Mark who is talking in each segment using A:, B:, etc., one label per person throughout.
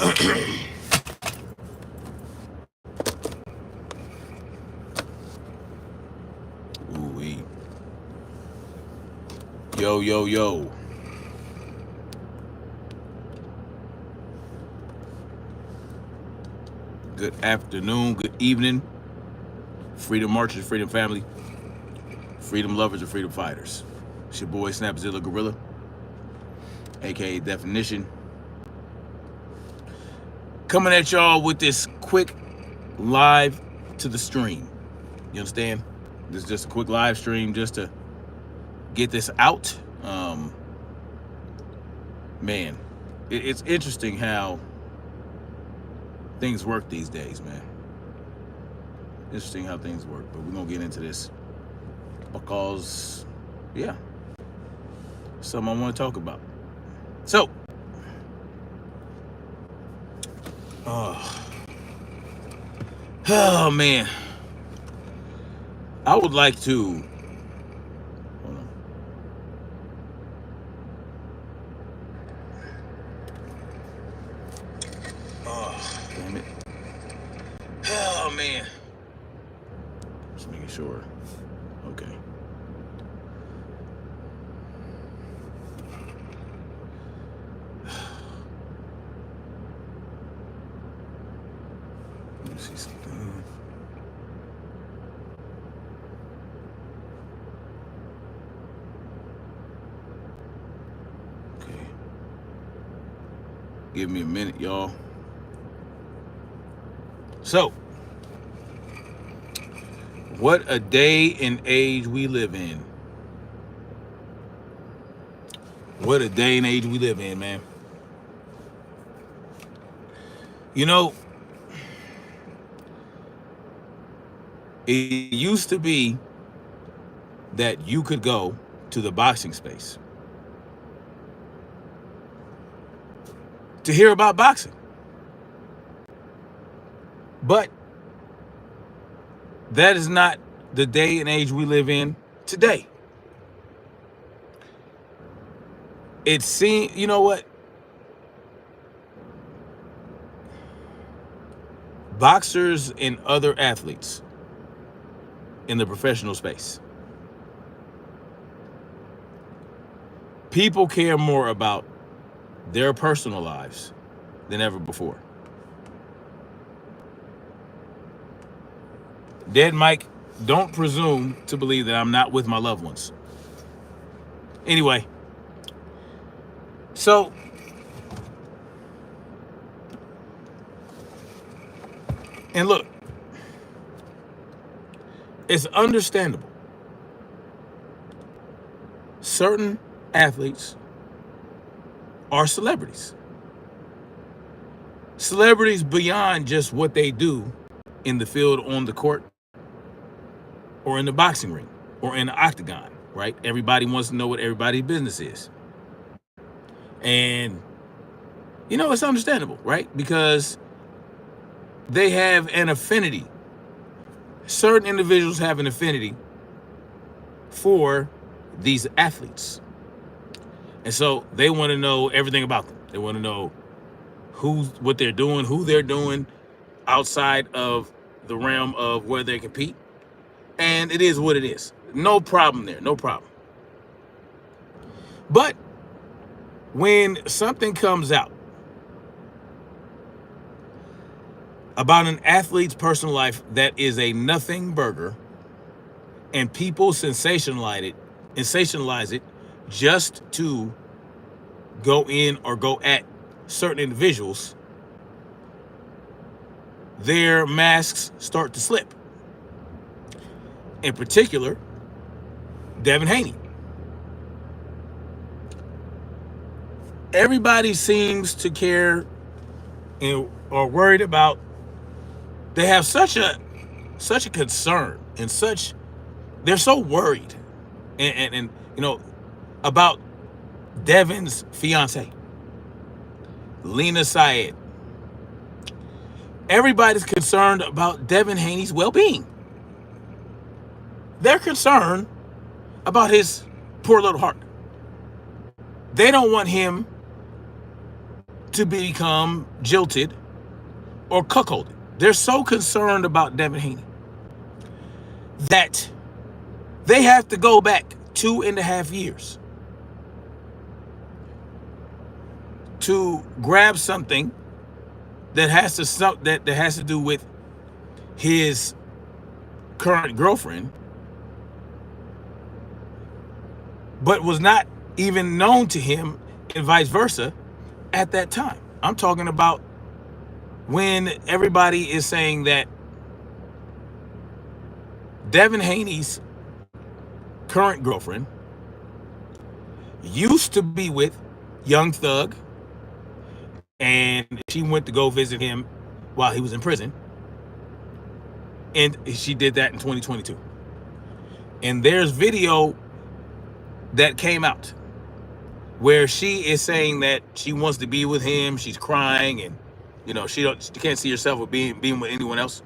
A: Ooh-wee. Yo, yo, yo. Good afternoon, good evening. Freedom Marchers, Freedom Family, Freedom Lovers, and Freedom Fighters. It's your boy Snapzilla Gorilla, aka Definition. Coming at y'all with this quick live to the stream. You understand? This is just a quick live stream just to get this out. Man, it's interesting how things work these days, man. Interesting how things work, but we're gonna get into this because, yeah, something I want to talk about. So, oh man, I would like to. Hold on. Oh, damn it. Oh man. Just making sure. Okay. Let me see something. Okay. Give me a minute, y'all. So, what a day and age we live in. What a day and age we live in, man. You know, it used to be that you could go to the boxing space to hear about boxing. But that is not the day and age we live in today. It seems, you know what? Boxers and other athletes in the professional space, people care more about their personal lives than ever before. Dead Mike, don't presume to believe that I'm not with my loved ones. Anyway, so and look, it's understandable. Certain athletes are celebrities. Celebrities beyond just what they do in the field, on the court, or in the boxing ring, or in the octagon, right? Everybody wants to know what everybody's business is. And, you know, it's understandable, right? Because they have an affinity. Certain individuals have an affinity for these athletes. And so they want to know everything about them. They want to know what they're doing, who they're doing outside of the realm of where they compete. And it is what it is. No problem there, no problem. But when something comes out about an athlete's personal life that is a nothing burger, and people sensationalize it just to go in or go at certain individuals, their masks start to slip. In particular, Devin Haney. Everybody seems to care and are worried about. They have such a concern and they're so worried and you know about Devin's fiance, Lena Syed. Everybody's concerned about Devin Haney's well-being. They're concerned about his poor little heart. They don't want him to become jilted or cuckolded. They're so concerned about Devin Haney that they have to go back 2.5 years to grab something that has to do with his current girlfriend, but was not even known to him, and vice versa, at that time. I'm talking about when everybody is saying that Devin Haney's current girlfriend used to be with Young Thug, and she went to go visit him while he was in prison, and she did that in 2022. And there's video that came out where she is saying that she wants to be with him. She's crying, and she can't see herself with being with anyone else.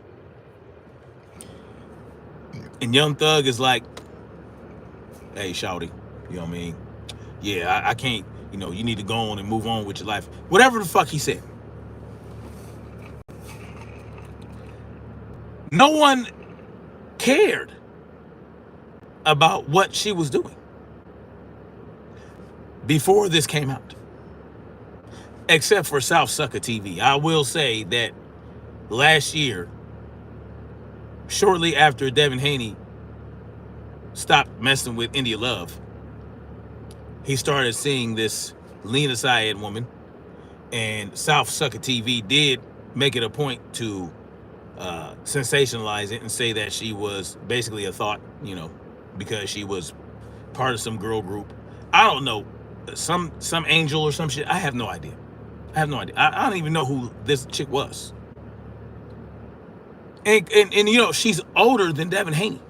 A: And Young Thug is like, "Hey, shawty, you know what I mean? Yeah, I can't. You need to go on and move on with your life." Whatever the fuck he said. No one cared about what she was doing before this came out, except for South Sucker TV. I will say that last year, shortly after Devin Haney stopped messing with India Love, he started seeing this Lena Syed woman, and South Sucker TV did make it a point to sensationalize it and say that she was basically a thought, because she was part of some girl group. I don't know, some angel or some shit. I have no idea. I don't even know who this chick was. And she's older than Devin Haney.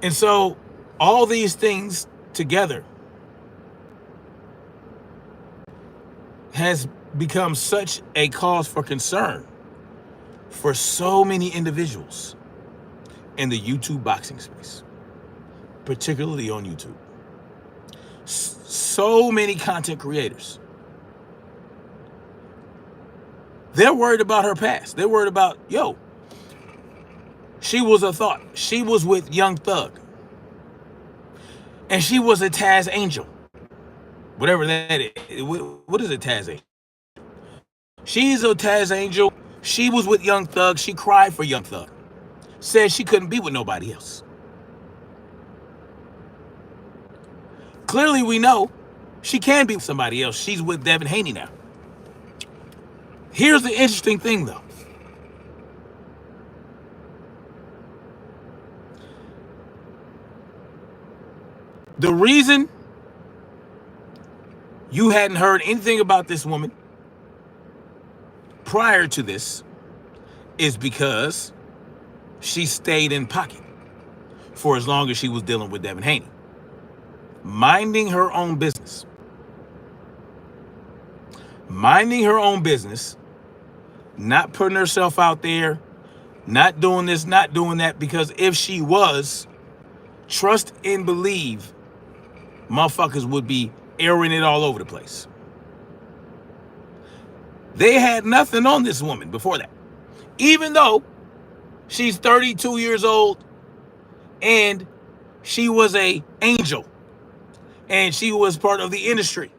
A: And so all these things together has become such a cause for concern for so many individuals in the YouTube boxing space, particularly on YouTube. So many content creators. They're worried about her past. They're worried about, she was a thought. She was with Young Thug. And she was a Taz Angel. Whatever that is. What is a Taz Angel? She's a Taz Angel. She was with Young Thug. She cried for Young Thug. Said she couldn't be with nobody else. Clearly we know she can be with somebody else. She's with Devin Haney now. Here's the interesting thing, though. The reason you hadn't heard anything about this woman prior to this is because she stayed in pocket for as long as she was dealing with Devin Haney, minding her own business. Minding her own business, not putting herself out there, not doing this, not doing that, because if she was, trust and believe, motherfuckers would be airing it all over the place. They had nothing on this woman before that. Even though she's 32 years old and she was an angel and she was part of the industry.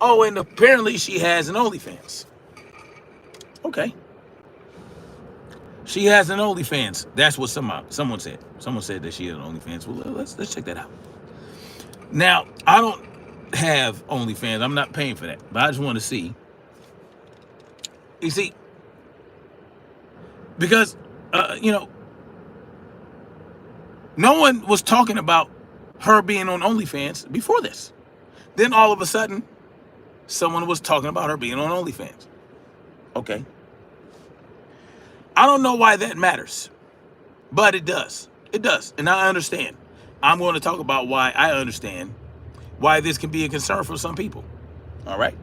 A: Oh, and apparently she has an OnlyFans. Okay. She has an OnlyFans. That's what someone said. Someone said that she had an OnlyFans. Well, let's check that out. Now, I don't have OnlyFans. I'm not paying for that. But I just want to see. You see, because, no one was talking about her being on OnlyFans before this. Then all of a sudden, someone was talking about her being on OnlyFans. Okay. I don't know why that matters, but it does. It does. And I understand. I'm going to talk about why I understand why this can be a concern for some people. All right.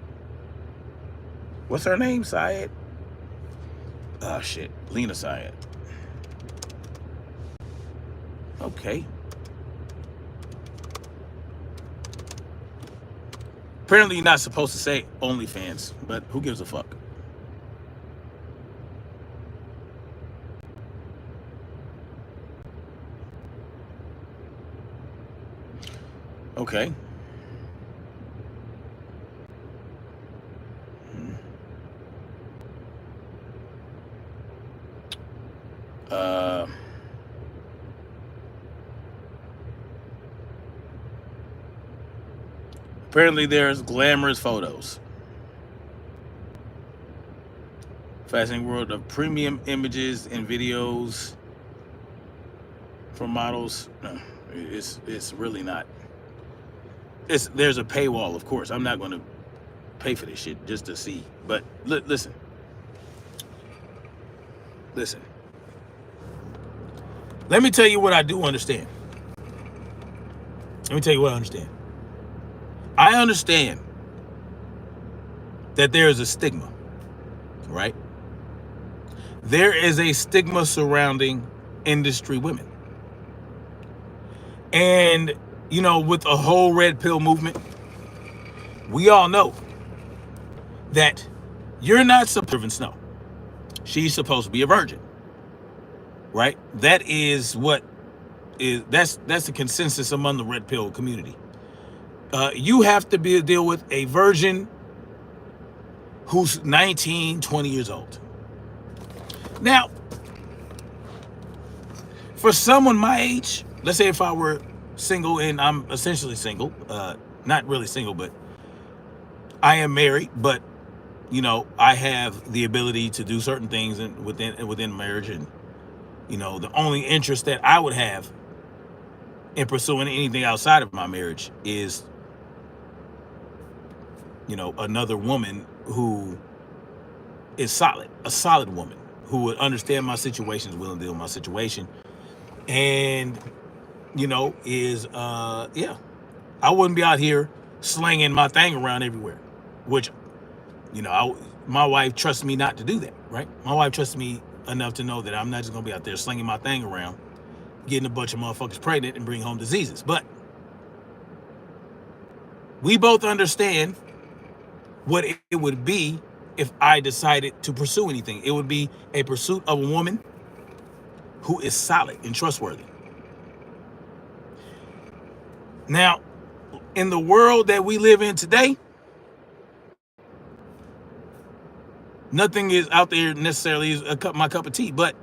A: What's her name? Syed? Oh, shit. Lena Syed. Okay. Apparently, you're not supposed to say OnlyFans, but who gives a fuck? Okay. Uh, Apparently, there's glamorous photos. Fascinating world of premium images and videos from models. No, it's really not. There's a paywall, of course. I'm not going to pay for this shit just to see. But listen. Let me tell you what I do understand. Let me tell you what I understand. I understand that there is a stigma, right? There is a stigma surrounding industry women. And, you know, with the whole red pill movement, we all know that you're not supposed to snow. She's supposed to be a virgin, right? That is what is, that's the consensus among the red pill community. You have to deal with a virgin who's 19, 20 years old. Now, for someone my age, let's say if I were single, and I'm essentially single, not really single, but I am married, but you know, I have the ability to do certain things within marriage, and you know, the only interest that I would have in pursuing anything outside of my marriage is, you know, another woman who is solid, a solid woman who would understand my situation, is willing to deal with my situation, and you know, is yeah, I wouldn't be out here slinging my thing around everywhere, which, you know, my wife trusts me not to do that, right? My wife trusts me enough to know that I'm not just gonna be out there slinging my thing around, getting a bunch of motherfuckers pregnant and bring home diseases. But we both understand what it would be if I decided to pursue anything. It would be a pursuit of a woman who is solid and trustworthy. Now, in the world that we live in today, nothing is out there necessarily is my cup of tea, but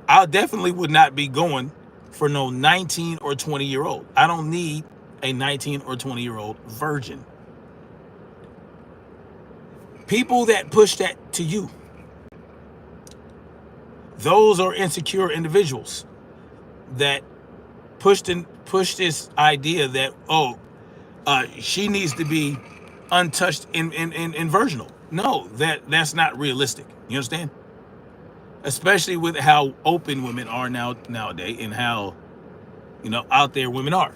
A: I definitely would not be going for no 19 or 20-year-old. I don't need a 19 or 20-year-old virgin. People that push that to you, those are insecure individuals that push this idea that, she needs to be untouched and virginal. No, that's not realistic. You understand? Especially with how open women are nowadays, and how, you know, out there women are.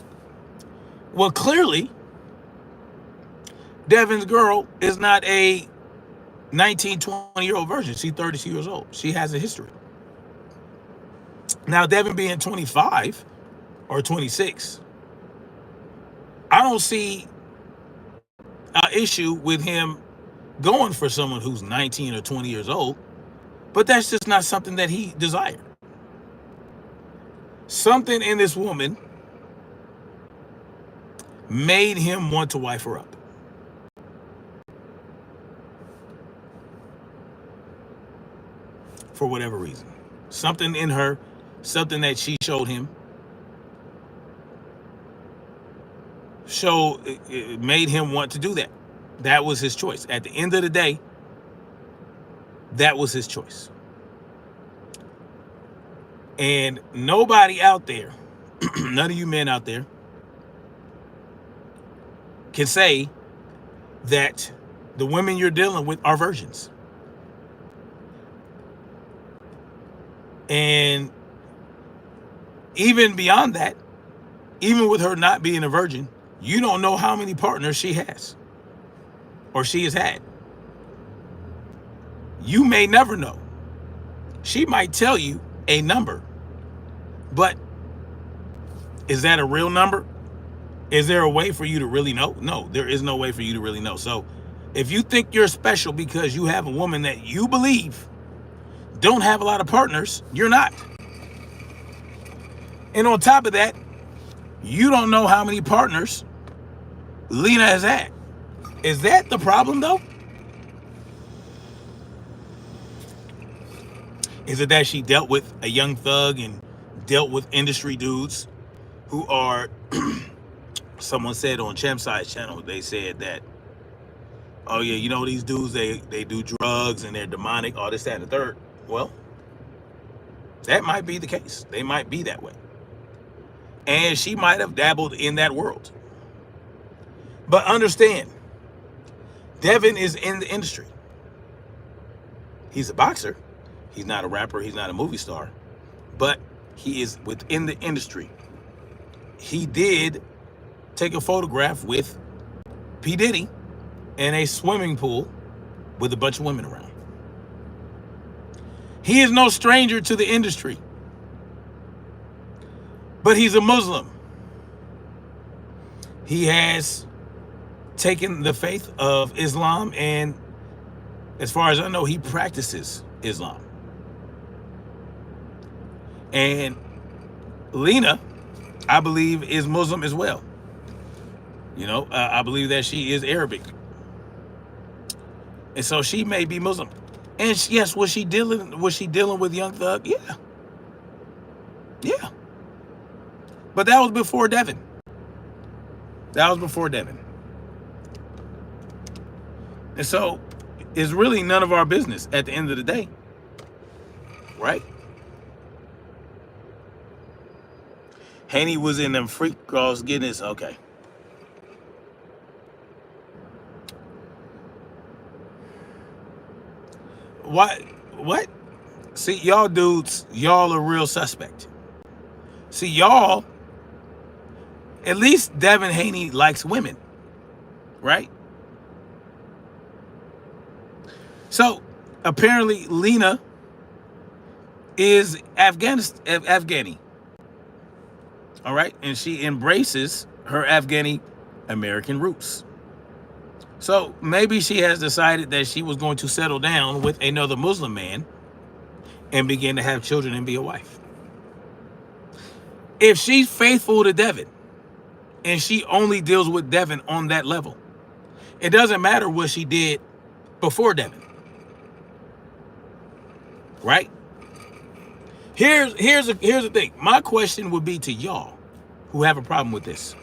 A: Well, clearly, Devin's girl is not a 19, 20-year-old virgin. She's 32 years old. She has a history. Now, Devin being 25 or 26, I don't see an issue with him going for someone who's 19 or 20 years old, but that's just not something that he desired. Something in this woman made him want to wife her up. For whatever reason. Something in her, something that she showed him, it made him want to do that. That was his choice. At the end of the day, that was his choice. And nobody out there, none of you men out there, can say that the women you're dealing with are virgins. And even beyond that, even with her not being a virgin, you don't know how many partners she has or she has had. You may never know. She might tell you a number, but is that a real number? Is there a way for you to really know? No, there is no way for you to really know. So if you think you're special because you have a woman that you believe don't have a lot of partners, you're not. And on top of that, you don't know how many partners Lena has had. Is that the problem, though? Is it that she dealt with a young thug and dealt with industry dudes who are, someone said on Champside's channel, they said that, oh yeah, you know, these dudes, they do drugs and they're demonic, all this, that, and the third. Well, that might be the case. They might be that way. And she might have dabbled in that world. But understand, Devin is in the industry. He's a boxer. He's not a rapper. He's not a movie star. But he is within the industry. He did take a photograph with P. Diddy in a swimming pool with a bunch of women around. He is no stranger to the industry. But he's a Muslim. He has taken the faith of Islam, and as far as I know, he practices Islam. And Lena, I believe, is Muslim as well. You know, I believe that she is Arabic. And so she may be Muslim. And yes, was she dealing with Young Thug? Yeah. Yeah. But that was before Devin. That was before Devin. And so it's really none of our business at the end of the day. Right? Haney was in them freak girls getting this. Okay. What? See, y'all dudes, y'all are real suspect. See, y'all, at least Devin Haney likes women, right? So apparently Lena is Afghani. All right, and she embraces her Afghani American roots. So maybe she has decided that she was going to settle down with another Muslim man and begin to have children and be a wife. If she's faithful to Devin and she only deals with Devin on that level, it doesn't matter what she did before Devin. Right? Here's the thing. My question would be to y'all who have a problem with this.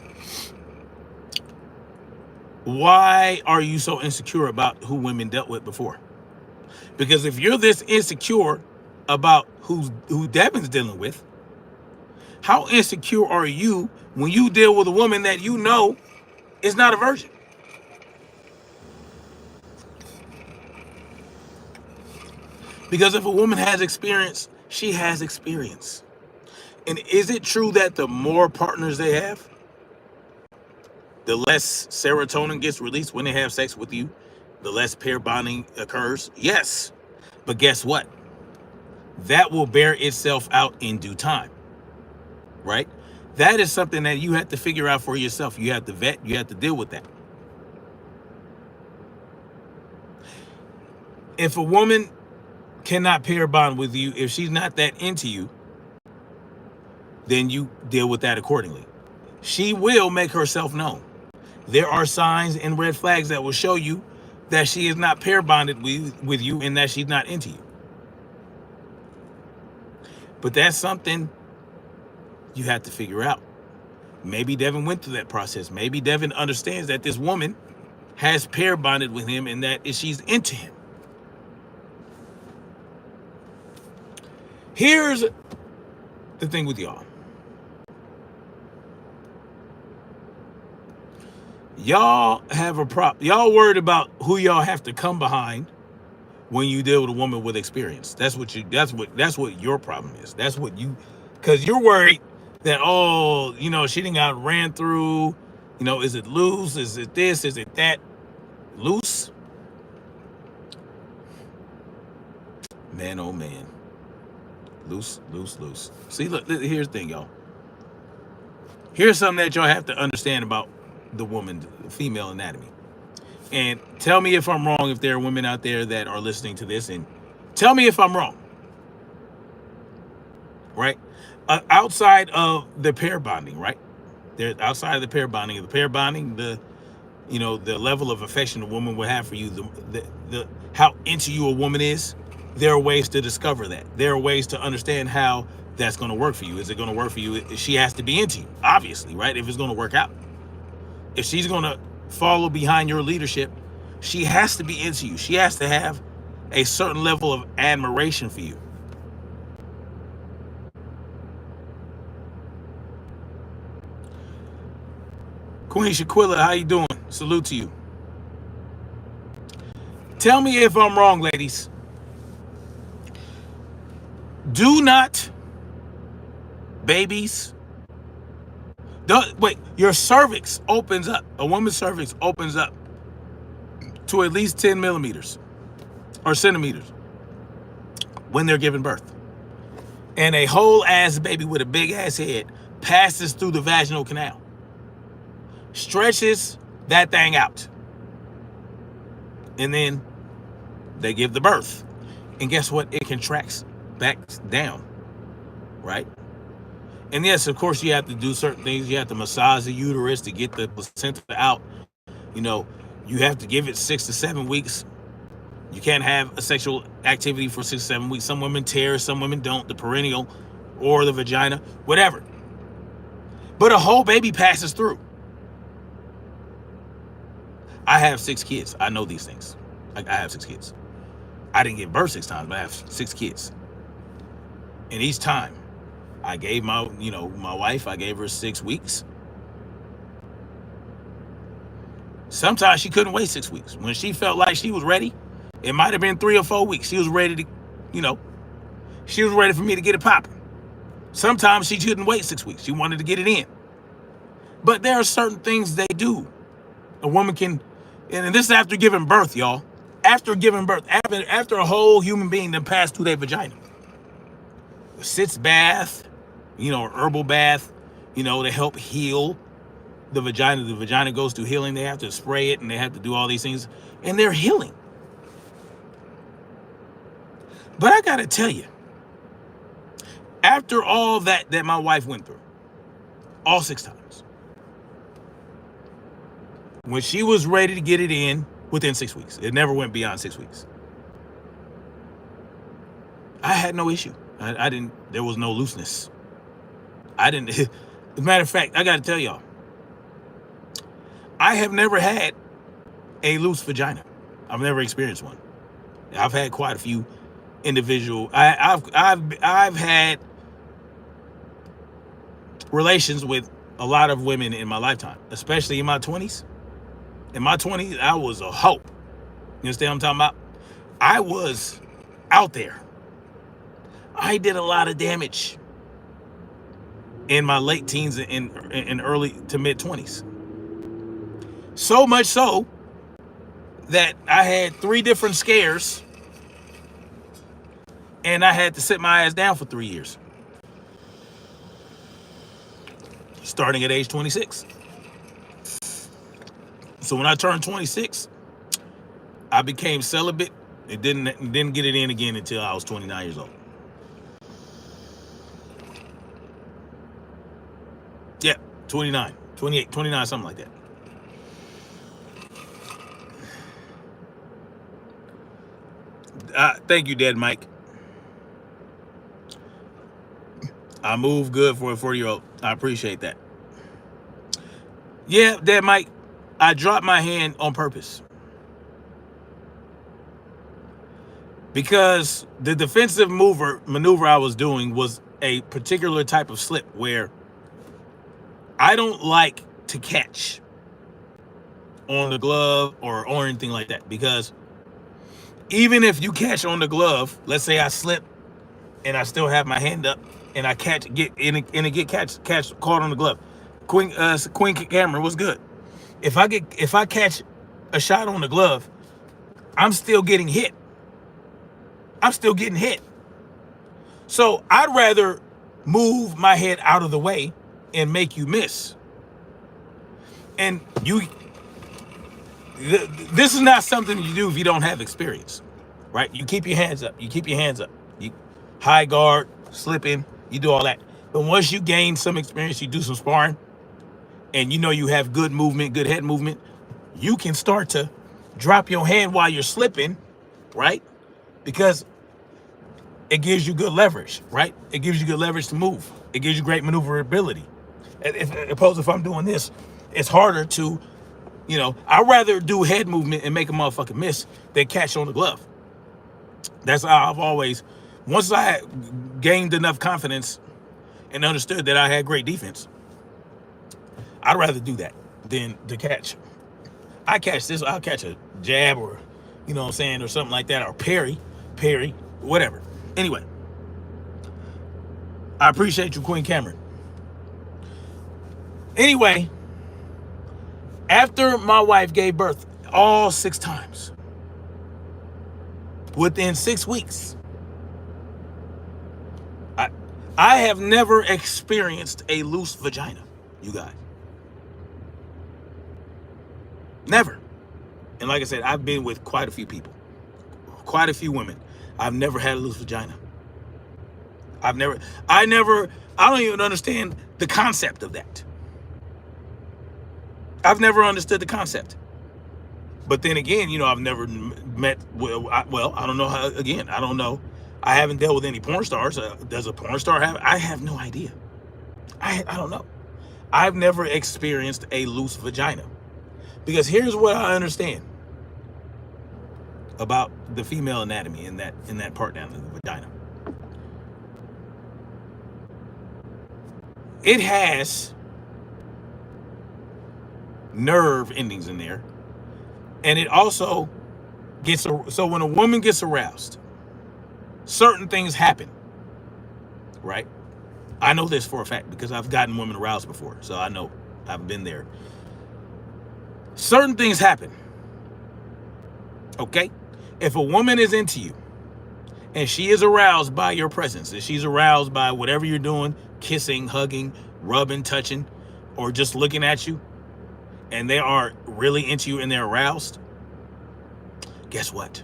A: Why are you so insecure about who women dealt with before? Because if you're this insecure about who Devin's dealing with, how insecure are you when you deal with a woman that you know is not a virgin? Because if a woman has experience, she has experience. And is it true that the more partners they have, the less serotonin gets released when they have sex with you, the less pair bonding occurs? Yes. But guess what? That will bear itself out in due time. Right? That is something that you have to figure out for yourself. You have to vet, you have to deal with that. If a woman cannot pair bond with you, if she's not that into you, then you deal with that accordingly. She will make herself known. There are signs and red flags that will show you that she is not pair bonded with you and that she's not into you. But that's something you have to figure out. Maybe Devin went through that process. Maybe Devin understands that this woman has pair bonded with him and that she's into him. Here's the thing with y'all. Y'all have a problem. Y'all worried about who y'all have to come behind when you deal with a woman with experience. That's what your problem is. That's what you, because you're worried that, oh, you know, she done got ran through. You know, is it loose? Is it this? Is it that? Loose? Man, oh man. Loose. See, look, here's the thing, y'all. Here's something that y'all have to understand about the woman, the female anatomy. And tell me if I'm wrong, if there are women out there that are listening to this, and tell me if I'm wrong. Right? Outside of the pair bonding, right? There, outside of the pair bonding, the level of affection a woman will have for you, the how into you a woman is. There are ways to discover that. There are ways to understand how that's going to work for you. Is it going to work for you? She has to be into you, obviously, right? If it's going to work out, if she's going to follow behind your leadership, she has to be into you. She has to have a certain level of admiration for you. Queen Shaquilla, how you doing? Salute to you. Tell me if I'm wrong, ladies. Do not, babies, don't wait. Your cervix opens up. A woman's cervix opens up to at least 10 millimeters or centimeters when they're giving birth. And a whole ass baby with a big ass head passes through the vaginal canal, stretches that thing out, and then they give the birth. And guess what? It contracts back down, right? And yes, of course, you have to do certain things. You have to massage the uterus to get the placenta out. You know, you have to give it 6 to 7 weeks. You can't have a sexual activity for 6 to 7 weeks. Some women tear, some women don't. The perineal or the vagina, whatever. But a whole baby passes through. I have 6 kids. I know these things. Like, I have 6 kids. I didn't give birth 6 times, but I have 6 kids. And each time, I gave my wife, I gave her 6 weeks. Sometimes she couldn't wait 6 weeks. When she felt like she was ready, it might have been 3 or 4 weeks. She was ready to, she was ready for me to get it popping. Sometimes she couldn't wait 6 weeks. She wanted to get it in. But there are certain things they do. A woman can, and this is after giving birth, y'all. After giving birth, after a whole human being then passed through their vagina. A sitz bath, herbal bath, to help heal the vagina. The vagina goes through healing. They have to spray it and they have to do all these things. And they're healing. But I got to tell you, after all that my wife went through, all 6 times, when she was ready to get it in within 6 weeks, it never went beyond 6 weeks, I had no issue. I didn't, there was no looseness. I didn't, as a matter of fact, I got to tell y'all, I have never had a loose vagina. I've never experienced one. I've had quite a few individual, I've had relations with a lot of women in my lifetime, especially in my 20s. In my 20s, I was a hoe. You understand what I'm talking about? I was out there. I did a lot of damage in my late teens and early to mid 20s. So much so that I had 3 different scares and I had to sit my ass down for 3 years. Starting at age 26. So when I turned 26, I became celibate and didn't get it in again until I was 29 years old. Yeah, 29, 28, 29, something like that. Thank you, Dead Mike. I move good for a 40-year-old. I appreciate that. Yeah, Dead Mike, I dropped my hand on purpose. Because the defensive maneuver I was doing was a particular type of slip where I don't like to catch on the glove or anything like that, because even if you catch on the glove, let's say I slip and I still have my hand up and I catch caught on the glove. Queen Cameron was good. If I catch a shot on the glove, I'm still getting hit. So I'd rather move my head out of the way and make you miss. And this is not something you do if you don't have experience, right? You keep your hands up. You keep your hands up. You high guard, slip in, you do all that. But once you gain some experience, you do some sparring, and you know you have good movement, good head movement, you can start to drop your hand while you're slipping, right? Because it gives you good leverage, right? It gives you good leverage to move. It gives you great maneuverability. Opposed if I'm doing this, it's harder to, I'd rather do head movement and make a motherfucking miss than catch on the glove. That's how I've always, once I gained enough confidence and understood that I had great defense, I'd rather do that than to catch. I'll catch a jab or, or something like that, or parry, whatever. Anyway, I appreciate you, Queen Cameron. Anyway, after my wife gave birth all 6 times, within 6 weeks, I have never experienced a loose vagina, you guys. Never. And like I said, I've been with quite a few people, quite a few women. I've never had a loose vagina. I don't even understand the concept of that. I've never understood the concept. But then again, I've never met, I don't know how, again, I don't know. I haven't dealt with any porn stars. Does a porn star have? I have no idea. I don't know. I've never experienced a loose vagina. Because here's what I understand about the female anatomy in that part down in the vagina. It has nerve endings in there, and it also so when a woman gets aroused, certain things happen, right? I know this for a fact because I've gotten women aroused before, so I know, I've been there. Certain things happen, okay? If a woman is into you and she is aroused by your presence, and she's aroused by whatever you're doing, kissing, hugging, rubbing, touching, or just looking at you, and they are really into you and they're aroused, guess what?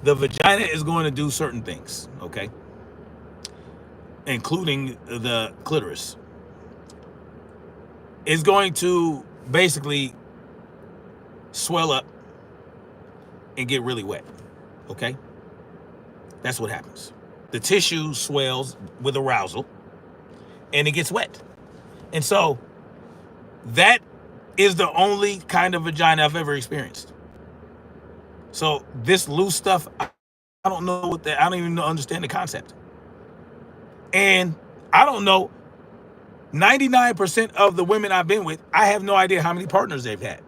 A: The vagina is going to do certain things, okay? Including the clitoris. It's going to basically swell up and get really wet, okay? That's what happens. The tissue swells with arousal and it gets wet. And so that is the only kind of vagina I've ever experienced. So this loose stuff, I don't know what that, I don't even understand the concept. And I don't know, 99% of the women I've been with, I have no idea how many partners they've had.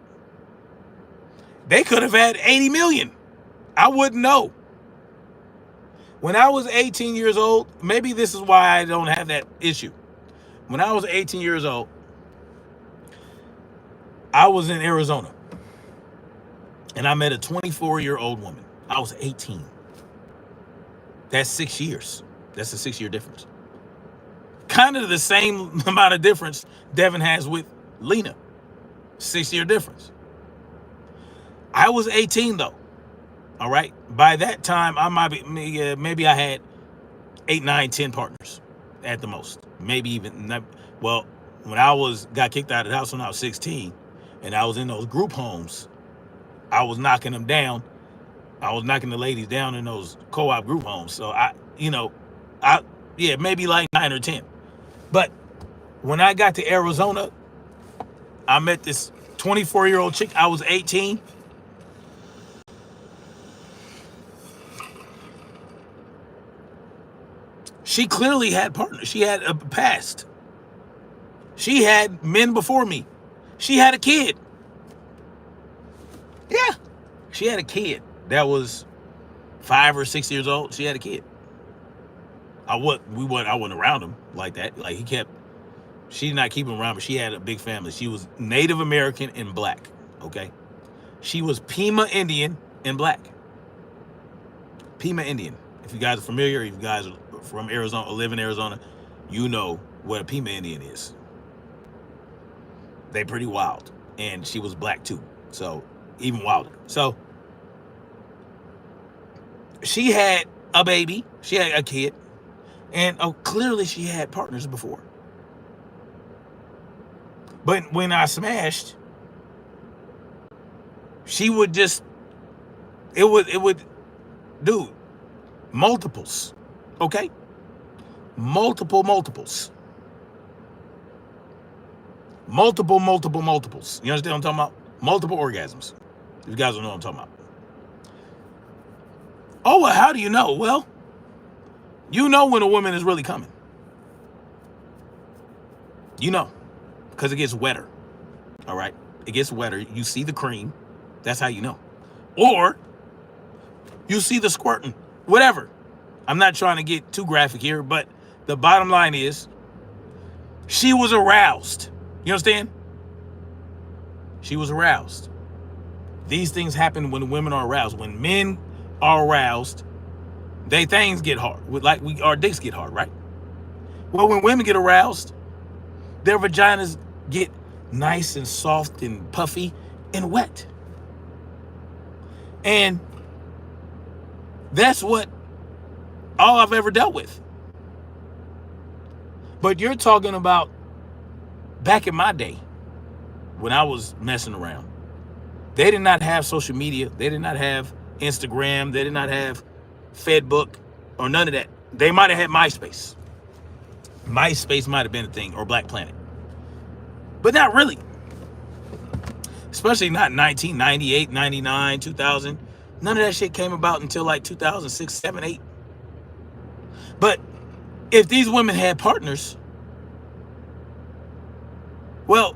A: They could have had 80 million. I wouldn't know. When I was 18 years old, maybe this is why I don't have that issue. When I was 18 years old, I was in Arizona. And I met a 24-year-old woman. I was 18. That's 6 years. That's a 6-year difference. Kind of the same amount of difference Devin has with Lena. 6-year difference. I was 18 though. All right. By that time, I might be, maybe I had 8, 9, 10 partners at the most. Maybe even, well, when I got kicked out of the house when I was 16 and I was in those group homes, I was knocking them down. I was knocking the ladies down in those co-op group homes. So maybe like 9 or 10. But when I got to Arizona, I met this 24-year-old chick. I was 18. She clearly had partners. She had a past. She had men before me. She had a kid. Yeah. She had a kid that was 5 or 6 years old. She had a kid. I wasn't around him like that. Like she did not keep him around, but she had a big family. She was Native American and black, okay? She was Pima Indian and black. Pima Indian. If you guys are familiar, if you guys from Arizona or live in Arizona, you know what a Pima Indian is. They pretty wild. And she was black too. So even wilder. So she had a baby. She had a kid. And clearly she had partners before. But when I smashed, she would just, it would, dude, multiples. Okay? Multiples. Multiples. You understand what I'm talking about? Multiple orgasms. You guys don't know what I'm talking about. Oh, well, how do you know? Well, you know when a woman is really coming. You know, because it gets wetter. All right? It gets wetter. You see the cream. That's how you know. Or you see the squirting. Whatever. I'm not trying to get too graphic here, but the bottom line is she was aroused. You understand? She was aroused. These things happen when women are aroused. When men are aroused, they things get hard. Our dicks get hard, right? Well, when women get aroused, their vaginas get nice and soft and puffy and wet. And that's what all I've ever dealt with. But you're talking about back in my day when I was messing around. They did not have social media. They did not have Instagram. They did not have Fedbook or none of that. They might have had MySpace. MySpace might have been a thing, or Black Planet. But not really. Especially not 1998, 99, 2000. None of that shit came about until like 2006, 7, 8. But if these women had partners, well,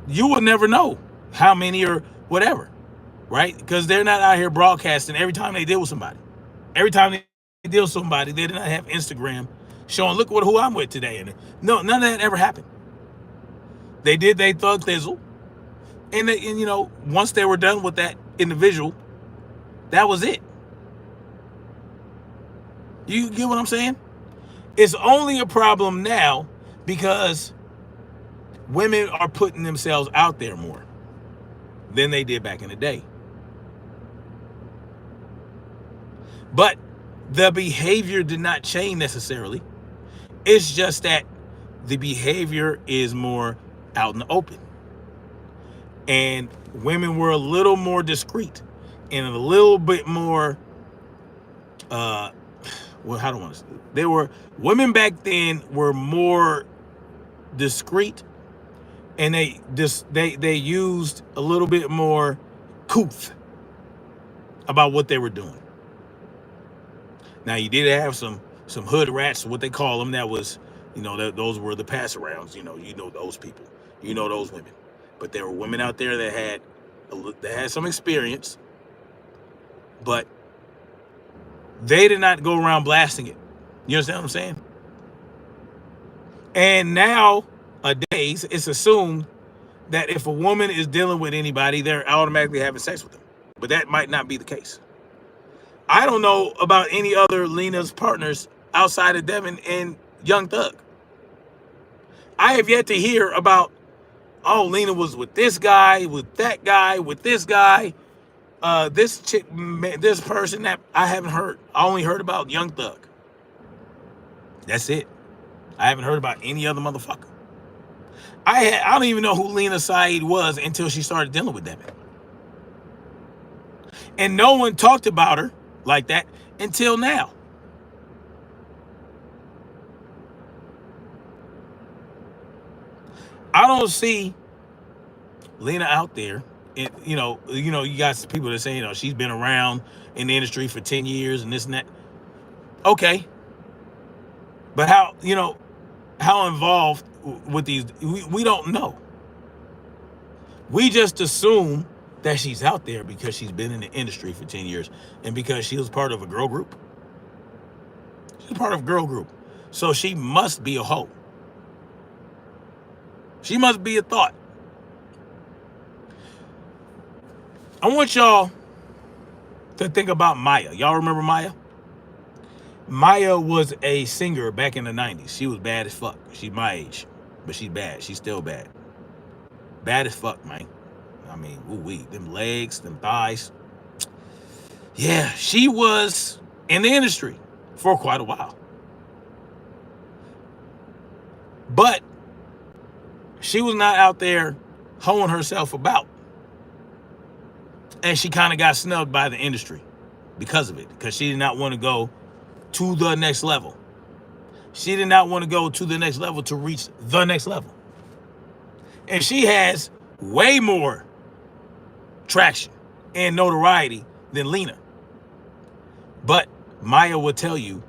A: you will never know how many or whatever, right? Because they're not out here broadcasting every time they deal with somebody. Every time they deal with somebody, they did not have Instagram showing, look who I'm with today. And no, none of that ever happened. They did they thug thizzle. And you know, once they were done with that individual, that was it. You get what I'm saying? It's only a problem now because women are putting themselves out there more than they did back in the day. But the behavior did not change necessarily. It's just that the behavior is more out in the open. And women were a little more discreet and a little bit more, well, how do I want to say it? Women back then were more discreet, and they used a little bit more couth about what they were doing. Now, you did have some hood rats, what they call them, that was, you know, those were the pass arounds, you know those people, you know those women. But there were women out there that had some experience, but they did not go around blasting it. You understand what I'm saying? And nowadays, it's assumed that if a woman is dealing with anybody, they're automatically having sex with them. But that might not be the case. I don't know about any other Lena's partners outside of Devin and Young Thug. I have yet to hear about, oh, Lena was with this guy, with that guy, with this guy, this chick, this person that I haven't heard. I only heard about Young Thug. That's it. I haven't heard about any other motherfucker. I don't even know who Lena Said was until she started dealing with Devin. And no one talked about her like that until now. I don't see Lena out there. And, you know, you got people that say, you know, she's been around in the industry for 10 years and this and that. Okay. But how involved with these, we don't know. We just assume that she's out there because she's been in the industry for 10 years and because she was part of a girl group. She's part of a girl group. So she must be a hoe. She must be a thought. I want y'all to think about Maya. Y'all remember Maya? Maya was a singer back in the 90s. She was bad as fuck. She's my age, but she's bad. She's still bad. Bad as fuck, man. I mean, ooh-wee. Them legs, them thighs. Yeah, she was in the industry for quite a while. But she was not out there hoeing herself about. And she kind of got snubbed by the industry because of it. Because she did not want to go to the next level. She did not want to go to the next level to reach the next level. And she has way more traction and notoriety than Lena. But Maya would tell you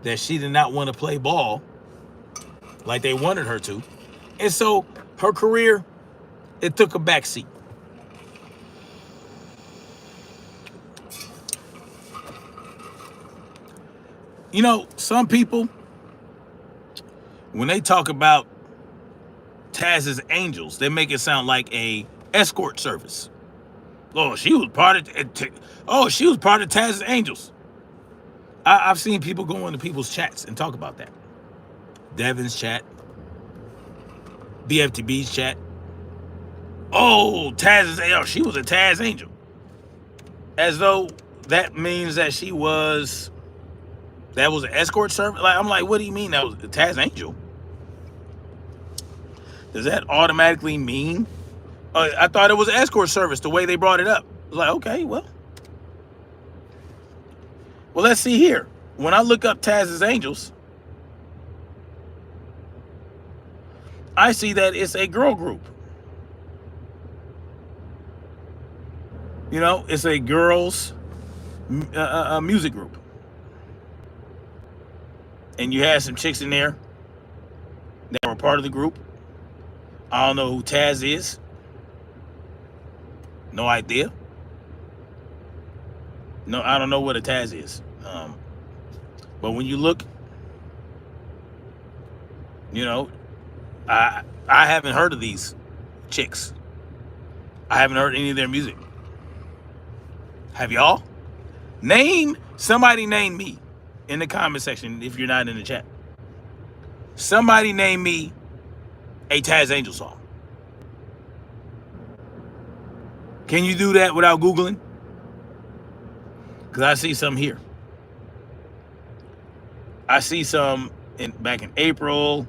A: that she did not want to play ball like they wanted her to. And so her career, it took a backseat. You know, some people, when they talk about Taz's Angels, they make it sound like a escort service. Oh, she was part of Taz's Angels. I've seen people go into people's chats and talk about that. Devin's chat, BFTB's chat. Oh, she was a Taz Angel. As though that means that that was an escort service. Like, I'm like, what do you mean that was a Taz Angel? Does that automatically mean? I thought it was an escort service the way they brought it up. I was like, okay, well, let's see here. When I look up Taz's Angels, I see that it's a girl group. You know, it's a girls' music group. And you had some chicks in there that were part of the group. I don't know who Taz is. No idea. No, I don't know what a Taz is. But when you look, you know, I haven't heard of these chicks. I haven't heard any of their music. Have y'all? Somebody name me in the comment section if you're not in the chat. Somebody name me a Taz Angel song. Can you do that without Googling? Because I see some here. I see some back in April.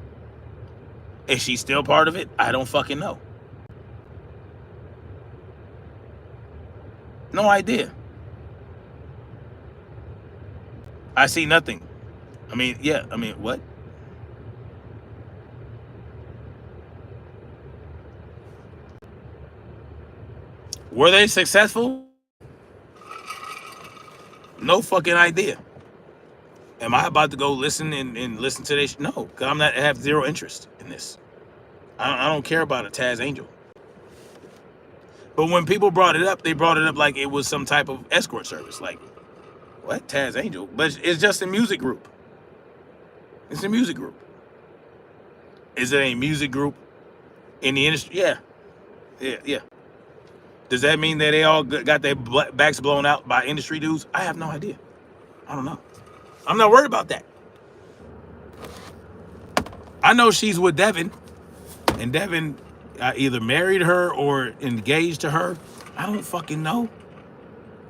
A: Is she still part of it? I don't fucking know. No idea. I see nothing. What? Were they successful? No fucking idea. Am I about to go listen and listen to this? No, because I have zero interest in this. I don't care about a Taz Angel. But when people brought it up, they brought it up like it was some type of escort service. Like, what? Taz Angel? But it's just a music group. It's a music group. Is it a music group in the industry? Yeah. Does that mean that they all got their backs blown out by industry dudes? I have no idea. I don't know. I'm not worried about that. I know she's with Devin, and Devin either married her or engaged to her. I don't fucking know.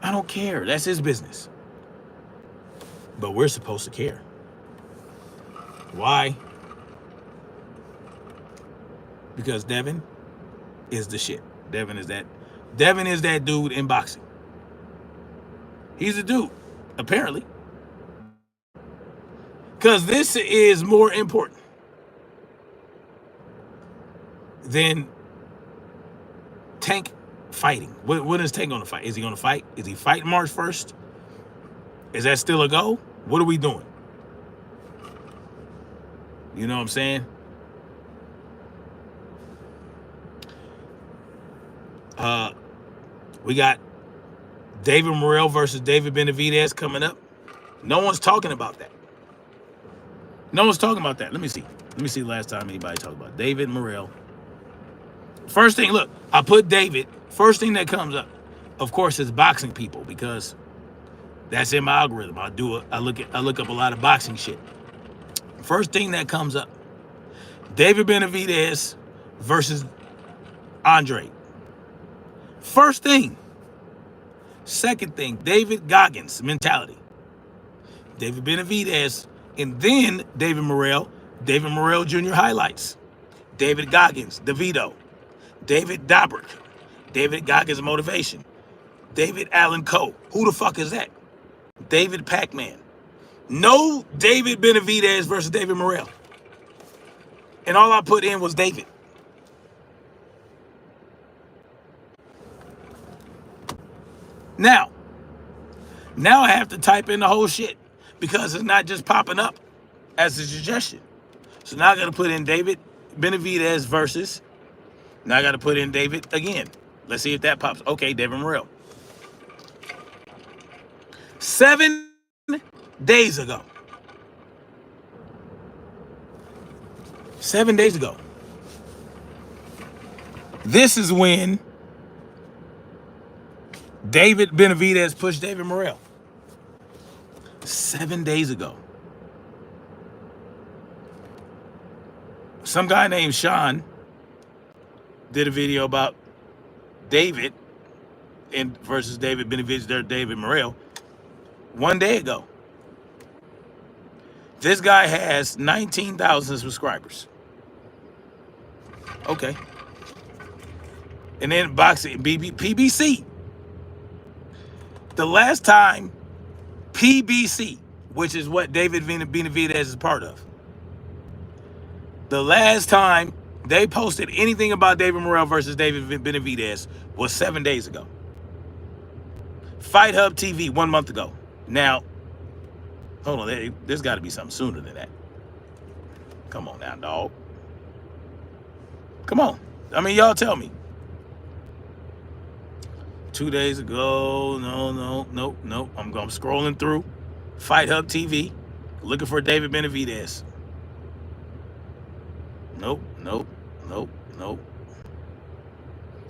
A: I don't care. That's his business. But we're supposed to care. Why? Because Devin is the shit. Devin is that dude in boxing. He's the dude, apparently. Because this is more important than Tank fighting. When is Tank going to fight? Is he going to fight? Is he fighting March 1st? Is that still a go? What are we doing? You know what I'm saying? We got David Morrell versus David Benavidez coming up. No one's talking about that. No one's talking about that. Let me see the last time anybody talked about David Morrell. First thing, look, I put David. First thing that comes up, of course, is boxing people, because That's in my algorithm. I look up a lot of boxing shit. First thing that comes up, David Benavidez versus Andre. First thing. Second thing, David Goggins mentality. David Benavidez, and then David Morrell Jr. highlights. David Goggins, DeVito. David Dobrik. David Goggins motivation. David Allen Coe. Who the fuck is that? David Pac-Man. No David Benavidez versus David Morrell. And all I put in was David. Now I have to type in the whole shit because it's not just popping up as a suggestion. So now I got to put in David Benavidez versus. Now I got to put in David again. Let's see if that pops. Okay, David Morrell. 7 days ago. 7 days ago. This is when David Benavidez pushed David Morrell. 7 days ago. Some guy named Sean did a video about David versus David Benavidez, David Morrell, 1 day ago. This guy has 19,000 subscribers. Okay. And then boxing, PBC. The last time PBC, which is what David Benavidez is part of, the last time they posted anything about David Morrell versus David Benavidez was 7 days ago. Fight Hub TV 1 month ago. Now, hold on, there's got to be something sooner than that. Come on now, dog. Come on. I mean, y'all tell me. 2 days ago. No. I'm scrolling through Fight Hub TV, looking for David Benavidez. Nope.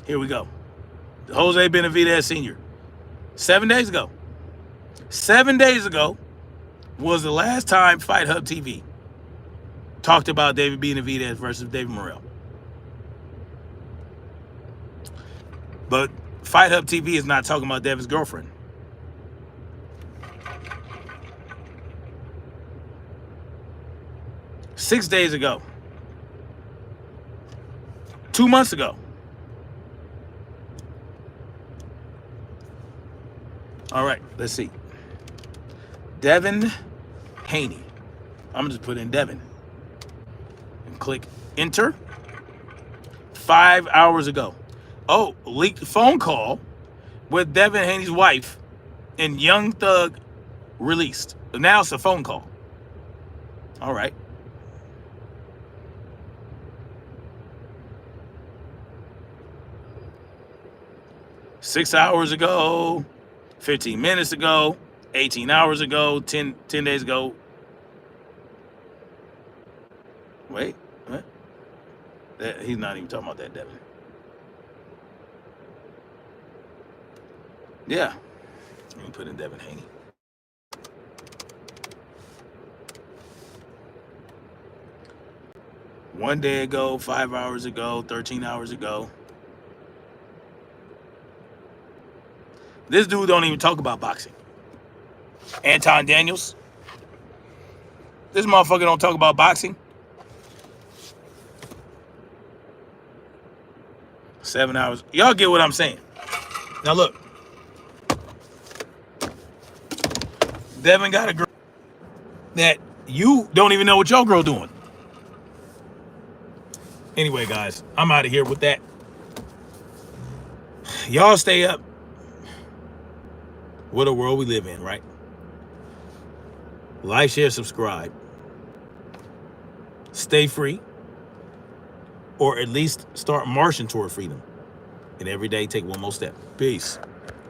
A: Here we go. Jose Benavidez Sr. 7 days ago. 7 days ago was the last time Fight Hub TV talked about David Benavidez versus David Morrell. But Fight Hub TV is not talking about Devin's girlfriend. Six days ago. 2 months ago. All right, let's see. Devin Haney. I'm gonna just put in Devin and click enter. 5 hours ago. Oh, leaked phone call with Devin Haney's wife and Young Thug released. Now it's a phone call. All right. Six hours ago, 15 minutes ago, 18 hours ago, 10 days ago. Wait, what? He's not even talking about that, Devin. Yeah. Let me put in Devin Haney. One day ago, 5 hours ago, 13 hours ago. This dude don't even talk about boxing. Anton Daniels. This motherfucker don't talk about boxing. 7 hours. Y'all get what I'm saying. Now look. Devin got a girl that you don't even know what your girl doing. Anyway, guys, I'm out of here with that. Y'all stay up. What a world we live in, right? Like, share, subscribe. Stay free. Or at least start marching toward freedom. And every day take one more step. Peace.